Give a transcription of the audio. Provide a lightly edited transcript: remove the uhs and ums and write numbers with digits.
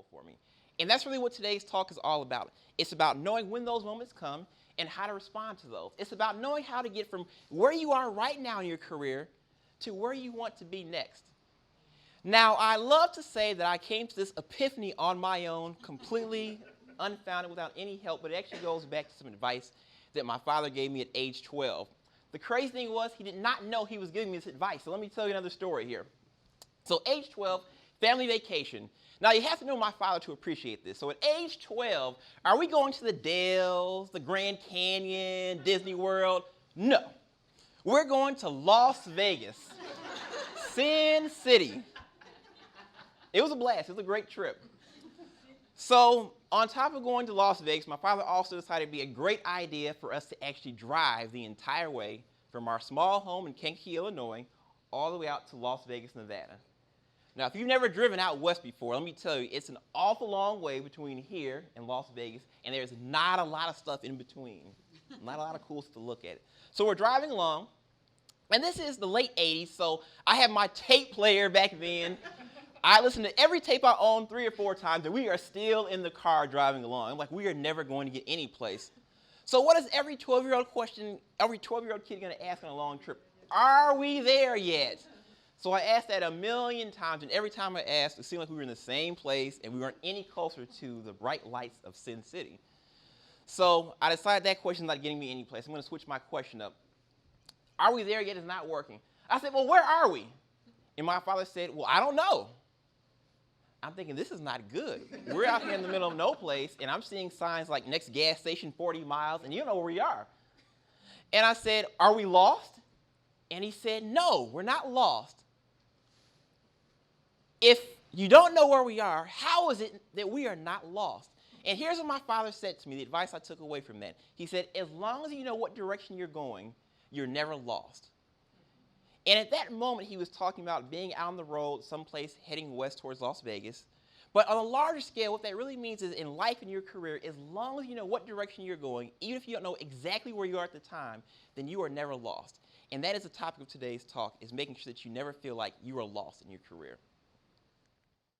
unfold for me. And that's really what today's talk is all about. It's about knowing when those moments come and how to respond to those. It's about knowing how to get from where you are right now in your career to where you want to be next. Now, I love to say that I came to this epiphany on my own, completely unfounded, without any help, but it actually goes back to some advice that my father gave me at age 12. The crazy thing was he did not know he was giving me this advice. So let me tell you another story here. So age 12, family vacation. Now, you have to know my father to appreciate this. So at age 12, are we going to the Dells, the Grand Canyon, Disney World? No. We're going to Las Vegas, Sin City. It was a blast. It was a great trip. So on top of going to Las Vegas, my father also decided it'd be a great idea for us to actually drive the entire way from our small home in Kankakee, Illinois, all the way out to Las Vegas, Nevada. Now, if you've never driven out west before, let me tell you, it's an awful long way between here and Las Vegas, and there's not a lot of stuff in between. Not a lot of cool stuff to look at. So we're driving along, and this is the late 80s, so I have my tape player back then. I listened to every tape I owned 3 or 4 times, and we are still in the car driving along. I'm like, we are never going to get any place. So what is every 12-year-old kid going to ask on a long trip? Are we there yet? So I asked that a million times, and every time I asked, it seemed like we were in the same place, and we weren't any closer to the bright lights of Sin City. So I decided that question is not getting me any place. I'm going to switch my question up. Are we there yet is not working. I said, well, where are we? And my father said, well, I don't know. I'm thinking, this is not good. We're out here in the middle of no place, and I'm seeing signs like next gas station 40 miles, and you don't know where we are. And I said, are we lost? And he said, no, we're not lost. If you don't know where we are, how is it that we are not lost? And here's what my father said to me, the advice I took away from that. He said, as long as you know what direction you're going, you're never lost. And at that moment, he was talking about being out on the road someplace heading west towards Las Vegas. But on a larger scale, what that really means is in life and your career, as long as you know what direction you're going, even if you don't know exactly where you are at the time, then you are never lost. And that is the topic of today's talk, is making sure that you never feel like you are lost in your career.